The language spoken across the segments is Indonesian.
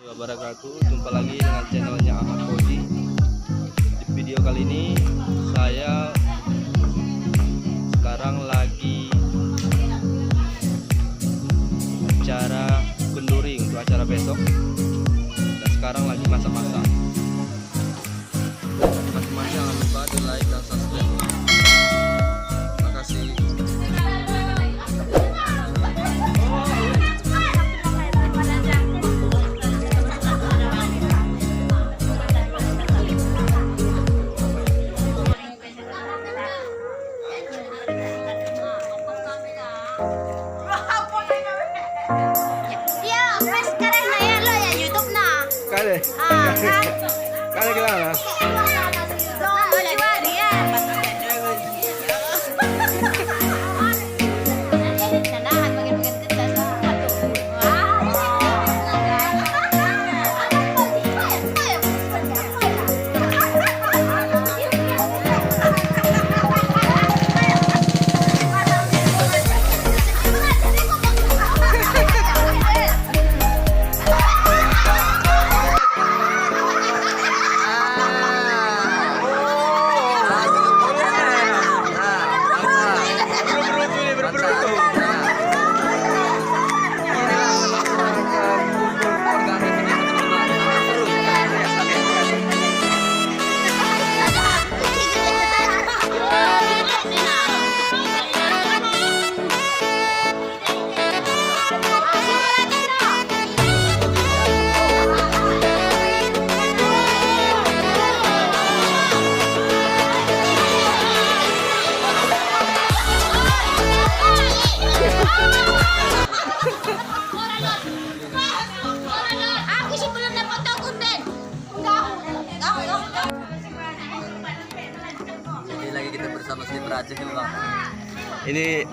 Wabarakatuh. Jumpa lagi dengan channelnya Ahmad Fauzi. Di video kali ini saya sekarang lagi acara kenduring untuk acara besok, dan sekarang lagi masak-masak. Teman-teman jangan lupa di like dan subscribe. Terima kasih. Kale. Kale gimana? Ini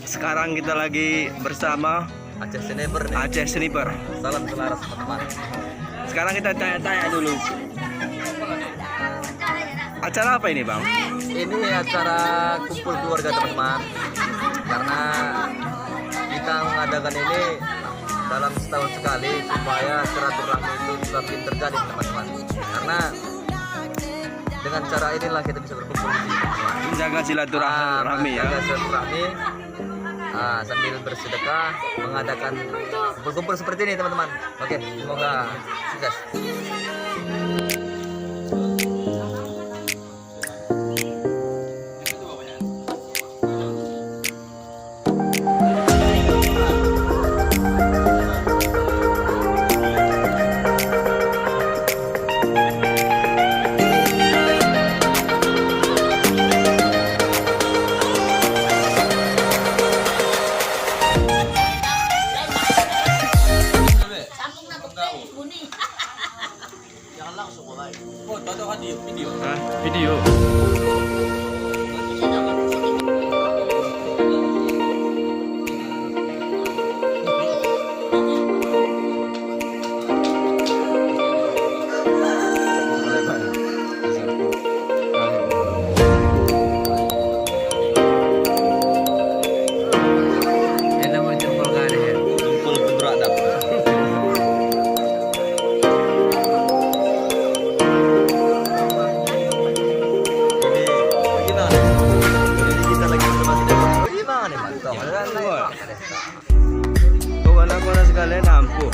sekarang kita lagi bersama Aceh Sniper nih. Aceh Sniper. Salam selaras teman-teman. Sekarang kita tanya-tanya dulu. Acara apa ini, Bang? Ini acara kumpul keluarga teman-teman. Karena kita mengadakan ini dalam setahun sekali supaya silaturahmi itu semakin terjalin teman-teman. Karena dengan cara inilah kita bisa berkumpul di sini, teman-teman. Menjaga silaturahmi ya. Menjaga silaturahmi sambil bersedekah, mengadakan kumpul-kumpul seperti ini teman-teman. Oke, semoga sukses. Video. Anak-anak sekalian ampuh.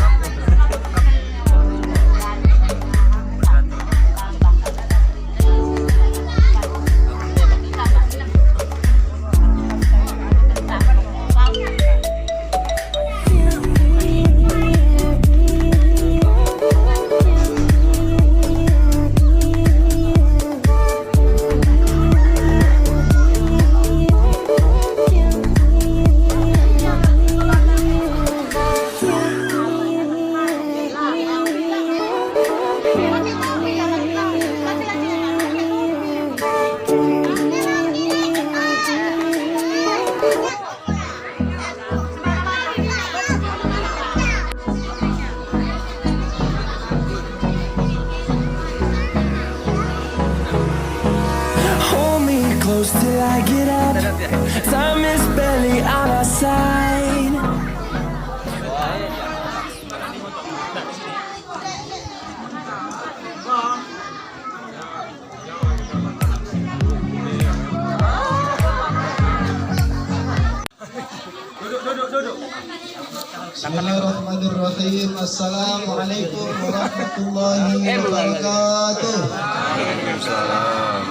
close till I get up. Time is barely on our side. Bismillahirrahmanirrahim. Assalamualaikum warahmatullahi wabarakatuh. Waalaikumsalam.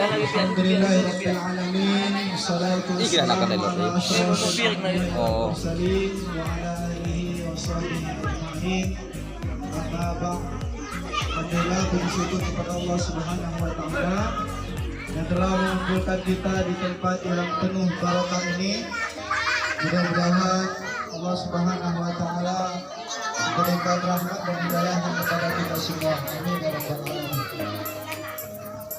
Alhamdulillahirabbil alamin. Wassalatu wassalamu ala asyrofil mursalin wa ala alihi wa sahbihi ajma'in. Amma ba'd. Alhamdulillah puji syukur kepada Allah Subhanahu wa taala yang telah mengumpulkan kita di tempat yang penuh barokah ini. Mudah-mudahan Allah Subhanahu wa taala memberikan rahmat dan hidayah kepada kita semua. Amin ya rabbal alamin.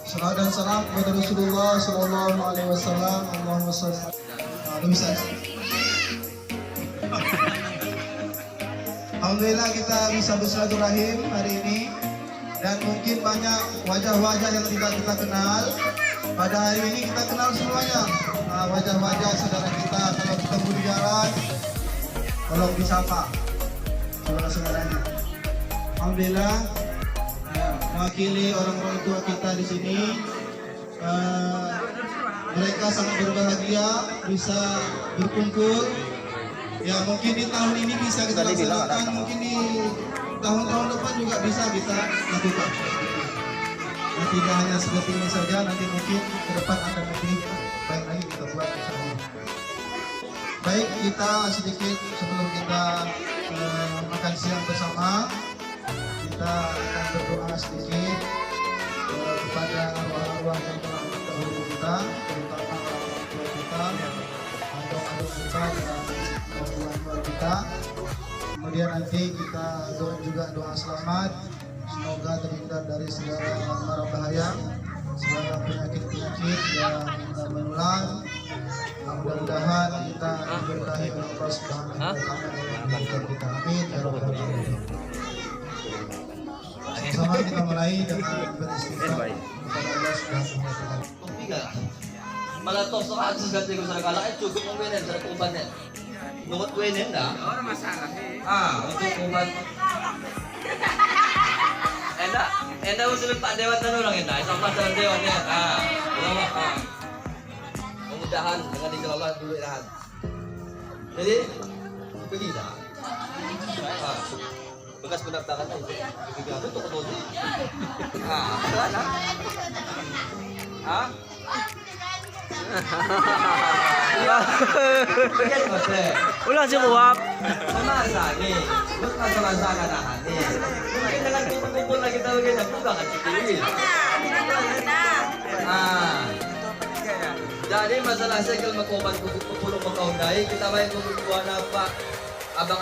Salam dan salam kepada Rasulullah sallallahu alaihi wasallam. Allahumma shalli ala Alhamdulillah kita bisa bersilaturahim hari ini, dan mungkin banyak wajah-wajah yang tidak kita kenal. Pada hari ini kita kenal semuanya, wajah-wajah saudara kita. Kalau ketemu di jalan, tolong disapa saudara-saudaranya. Alhamdulillah, mewakili orang-orang tua kita di sini, mereka sangat berbahagia bisa berkumpul. Ya mungkin di tahun ini bisa kita laksanakan, mungkin di tahun-tahun depan juga bisa kita lakukan. Nah, tidak hanya seperti ini saja, nanti mungkin ke depan akan lebih baik lagi kita buat insyaallah. Baik, kita sedikit sebelum kita makan siang bersama, kita akan berdoa sedikit kepada arwah-arwah yang telah mendahului kita, terutama orang tua kita, adik-adik kita, dan orang kita. Kemudian nanti kita doa juga doa selamat, semoga terhindar dari segala mara bahaya, segala penyakit-penyakit yang menular. Mudah-mudahan kita diberkahi oleh Allah Subhanahu wa taala kita. Amin ya rabbal alamin. Sama kita mulai dengan beristighfar kepada Allah Subhanahu wa taala. Malah tos soal sesuatu yang besar kalah cukup mungkin cara kubannya. Nunggu kuenin dah. Orang masalah Untuk kuban. Enda usul Pak Dewan dan orang enda. Sama dengan Dewannya. Mudah-mudahan dengan dijalankan dulu irahan. Jadi pergi dah. Bekas pendaftaran itu. Itu tuh ketemu. Mana? Ulah jawab. Masa nih, masa kan nih. Mungkin dengan kumpul lagi kita lagi dan buka kan cikin. Jadi masalah segel makoban kumpul makaundai kita main kumpul apa abang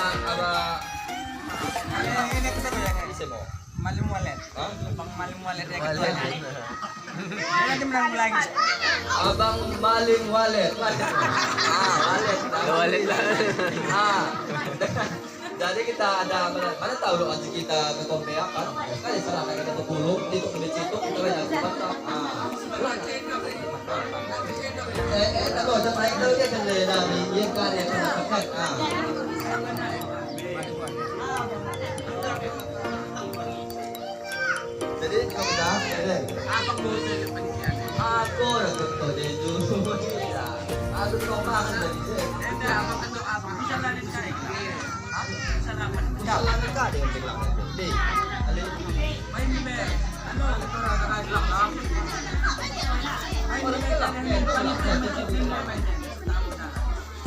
ini kita tuh yang Isemo. malim walet. Bang malim walet ya kita. Nanti menang lagi. Abang maling walet. Walet. Walet lah. Jadi kita ada mana tahu loh anjing kita ke kompe apa? Kan salah kita ke puluh, itu ke situ kita banyak mantap. Kalau ada naik tahu dia kan dari yang karya kita pakai. Jadi kamu dah, Abang bawa ke pendidikan. aku udah ketemu dia dulu. Aduh kau makan dari sini. Ada abang ketuk abang bisa lari kali. Bisa dapat. Enggak, enggak dia bilang. Di, Main di bed. Ano kita orang belakang. Main di bed.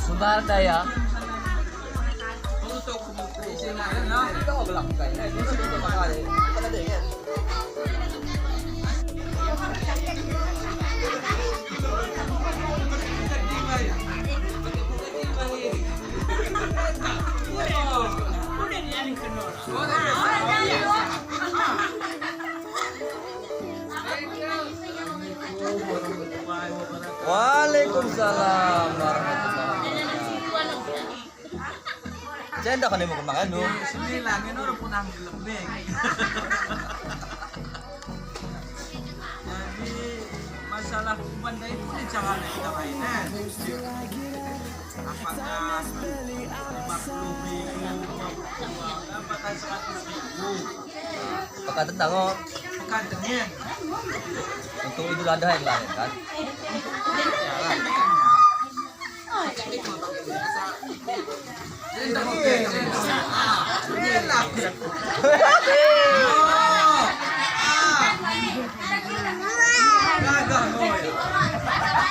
Sebar daya. Untuk buku sini no. kita mau bilang kayaknya itu sudah makanya. Kan ada ya. Waalaikumsalam warahmatullahi wabarakatuh. Saya hendak kan mau makan dong. Sembilan ini orang punang lebih. Jadi masalah benda itu ni cara kita mainan. Apakah 50.000, apakah 100.000? Pakai tentang oh, Bukan dengan untuk Idul Adha yang lain kan.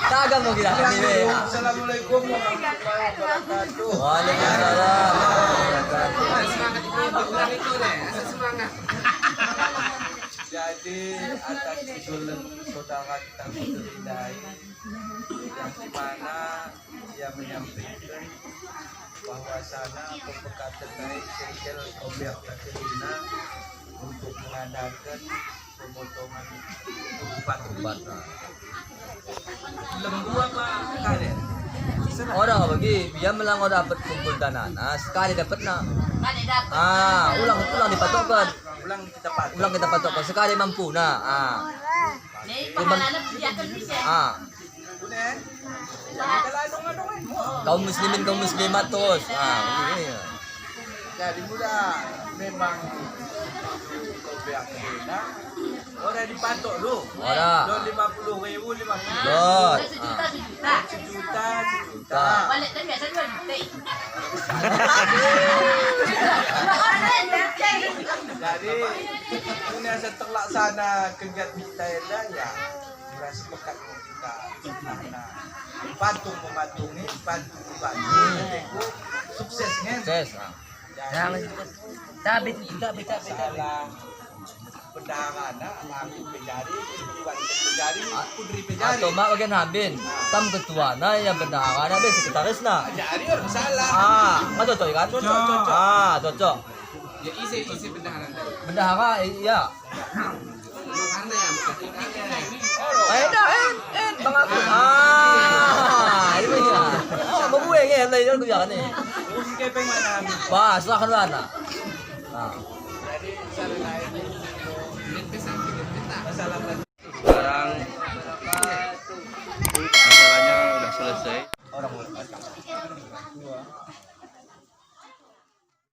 Tagang mo gila kami. Assalamualaikum warahmatullahi wabarakatuh. Waalaikumsalam. Jadi atas usulan saudara kita Hidayat yang dimana dia menyampaikan bahwasana pembekatan baik sirkel obyek Katerina untuk mengadakan pemotongan ubat-ubat. Lembu apa karet? Orang bagi dia melang dapat kumpul dana sekali dapat na. Ulang dipatokkan. Ulang kita patokkan sekali mampu na. Kaum muslimin kaum muslimat terus. Begini. Jadi mudah memang obyek Katerina orang dipatok lu. Ora. Lo 50.000 50. Lot. Sejuta. Balik tadi biasa 2 juta. Jadi ini asa terlaksana kegiatan kita ya merasa pekat kita karena patung mematungi patung itu suksesnya Ses. Tapi tidak salah pendarana ambil pejari buat pejari pudri pejari Atau mak bagian habin. Tam ketua na yang bendahara na be sekretaris na. jadi orang salah Cocok kan? Cocok. Cocok. ya isi bendahara. Bendahara iya. Karena ya bukan Bang aku. Ini ya. Mau gue ngene lagi aku jangan nih. terus kepeng mana Wah, silahkan mana. Nah. jadi salah lain masalah